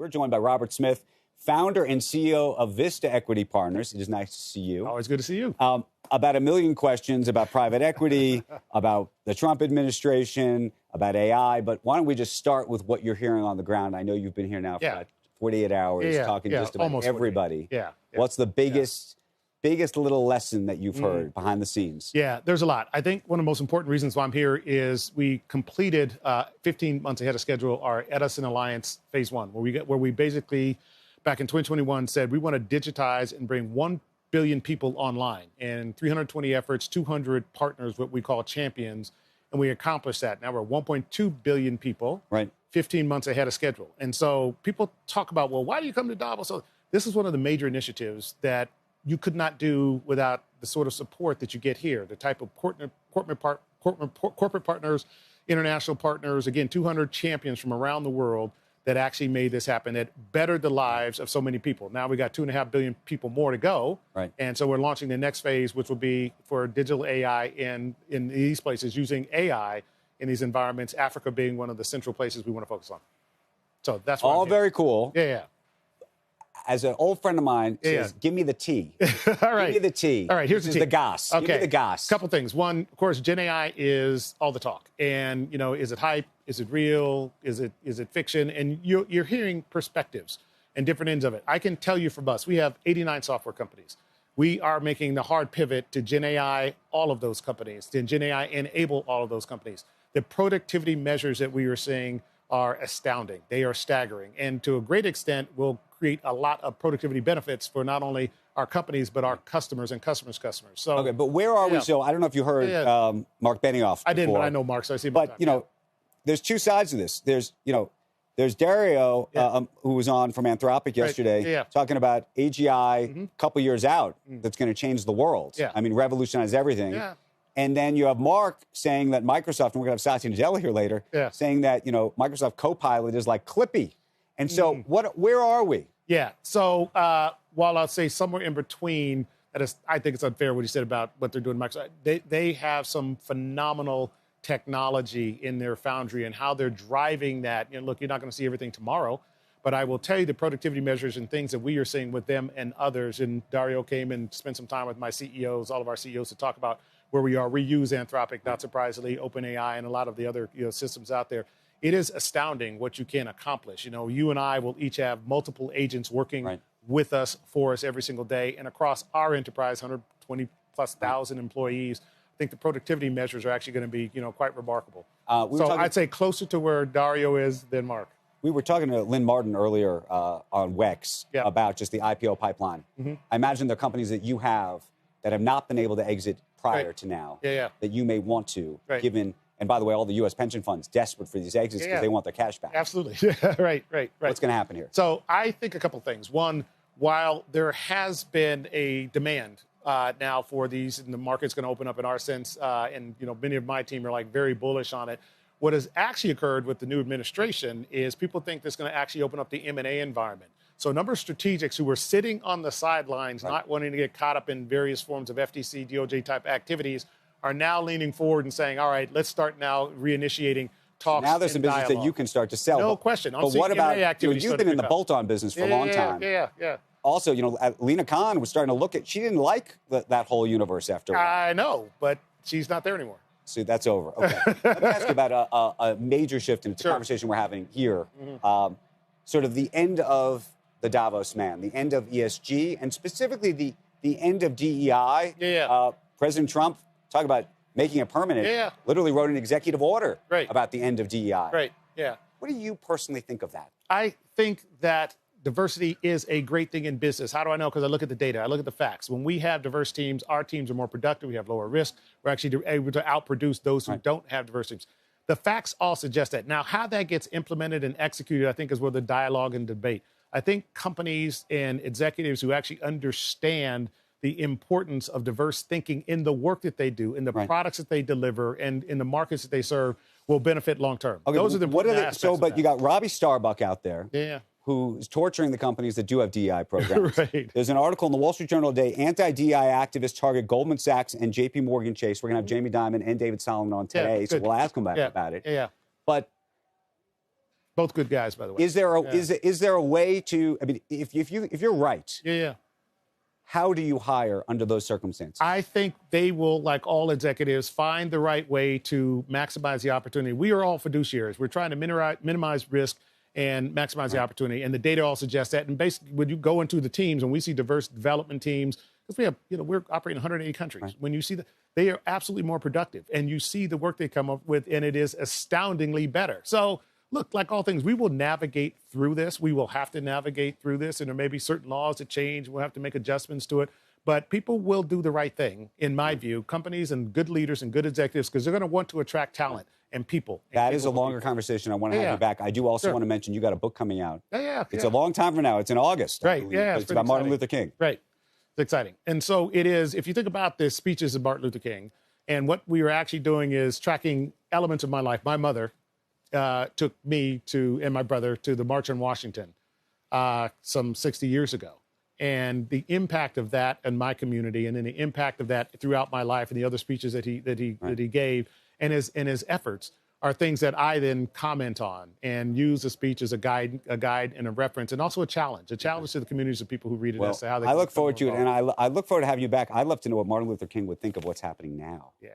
We're joined by Robert Smith, founder and CEO of Vista Equity Partners. It is nice to see you. Always good to see you. About a million questions about private equity, about the Trump administration, about AI. But why don't we just start with what you're hearing on the ground? I know you've been here now for about 48 hours talking just about everybody. What's the biggest little lesson that you've heard behind the scenes? Yeah, there's a lot. I think one of the most important reasons why I'm here is we completed 15 months ahead of schedule our Edison Alliance phase one, where we basically back in 2021 said we want to digitize and bring 1 billion people online, and 320 efforts, 200 partners, what we call champions, and we accomplished that. Now we're 1.2 billion people, 15 months ahead of schedule. And so people talk about, well, why do you come to Davos? So this is one of the major initiatives that you could not do without the sort of support that you get here, the type of corporate partners, international partners, again, 200 champions from around the world that actually made this happen, that bettered the lives of so many people. Now we got 2.5 billion people more to go. And so we're launching the next phase, which will be for digital AI in these places, using AI in these environments, Africa being one of the central places we want to focus on. So that's all very cool. Yeah. As an old friend of mine says, give me the tea. All right. Give me the tea. All right, here's this the is tea. the goss. Okay. Give me the goss. Couple things. One, of course, Gen AI is all the talk. And, you know, is it hype? Is it real? Is it fiction? And you're hearing perspectives and different ends of it. I can tell you from us, we have 89 software companies. We are making the hard pivot to Gen AI, all of those companies. To Gen AI enable all of those companies. The productivity measures that we are seeing are astounding. They are staggering. And to a great extent, will create a lot of productivity benefits for not only our companies, but our customers and customers' customers. So, okay, but where are we? So I don't know if you heard Mark Benioff before. I didn't, but I know Mark, so I see him. But, you know, there's two sides to this. There's Dario, who was on from Anthropic yesterday, talking about AGI a couple years out that's going to change the world. I mean, revolutionize everything. And then you have Mark saying that Microsoft, and we're going to have Satya Nadella here later, saying that, you know, Microsoft Copilot is like Clippy. And so where are we? Yeah. So while I'll say somewhere in between, I think it's unfair what he said about what they're doing at Microsoft. They have some phenomenal technology in their foundry and how they're driving that. You know, look, you're not going to see everything tomorrow, but I will tell you the productivity measures and things that we are seeing with them and others. And Dario came and spent some time with my CEOs, all of our CEOs, to talk about where we are. We use Anthropic, not surprisingly, OpenAI, and a lot of the other systems out there. It is astounding what you can accomplish. You know, you and I will each have multiple agents working with us, for us every single day. And across our enterprise, 120+ thousand employees, I think the productivity measures are actually going to be, quite remarkable. I'd say closer to where Dario is than Mark. We were talking to Lynn Martin earlier on WEX about just the IPO pipeline. I imagine there are companies that you have that have not been able to exit prior to now that you may want to, given... And by the way, all the U.S. pension funds desperate for these exits because they want their cash back. Absolutely. Right. What's going to happen here? So I think a couple things. One, while there has been a demand now for these, and the market's going to open up in our sense, and many of my team are like very bullish on it. What has actually occurred with the new administration is people think this is going to actually open up the M&A environment. So a number of strategics who were sitting on the sidelines, not wanting to get caught up in various forms of FTC, DOJ type activities, are now leaning forward and saying, all right, let's start now reinitiating talks. Now there's some business that you can start to sell. No question. But what about, you've been in the bolt-on business for a long time. Yeah. Also, Lena Khan was starting to look at, she didn't like that whole universe after a while. I know, but she's not there anymore. So that's over. Okay. Let me ask you about a major shift in the conversation we're having here. Sort of the end of the Davos man, the end of ESG, and specifically the end of DEI. President Trump, talk about making it permanent, literally wrote an executive order about the end of DEI. What do you personally think of that? I think that diversity is a great thing in business. How do I know? Because I look at the data. I look at the facts. When we have diverse teams, our teams are more productive. We have lower risk. We're actually able to outproduce those who don't have diverse teams. The facts all suggest that. Now, how that gets implemented and executed, I think, is where the dialogue and debate. I think companies and executives who actually understand the importance of diverse thinking in the work that they do, in the products that they deliver, and in the markets that they serve will benefit long term. Okay, those are the important aspects. But you got Robbie Starbuck out there, who's torturing the companies that do have DEI programs. There's an article in the Wall Street Journal today: anti-DEI activists target Goldman Sachs and J.P. Morgan Chase. We're going to have Jamie Dimon and David Solomon on today, so we'll ask them about it. But Both good guys, by the way. Is there a way to? I mean, if you're right, how do you hire under those circumstances? I think they will, like all executives, find the right way to maximize the opportunity. We are all fiduciaries. We're trying to minimize risk and maximize the opportunity. And the data all suggests that. And basically, when you go into the teams, and we see diverse development teams, because we have, we're operating in 180 countries. Right. When you see that, they are absolutely more productive. And you see the work they come up with, and it is astoundingly better. So, look, like all things, we will navigate through this. We will have to navigate through this, and there may be certain laws that change. We'll have to make adjustments to it. But people will do the right thing, in my view, companies and good leaders and good executives, because they're going to want to attract talent and people. That is a longer conversation. I want to have you back. I do also want to mention you got a book coming out. It's a long time from now. It's in August. Right, It's about Martin Luther King. Right. It's exciting. And so it is, if you think about the speeches of Martin Luther King, and what we were actually doing is tracking elements of my life. My mother took me and my brother to the March on Washington some 60 years ago. And the impact of that in my community, and then the impact of that throughout my life, and the other speeches that he gave, and his efforts are things that I then comment on and use the speech as a guide and a reference, and also a challenge to the communities of people who read it as to how they. I look forward to it, and I look forward to having you back. I'd love to know what Martin Luther King would think of what's happening now. Yeah.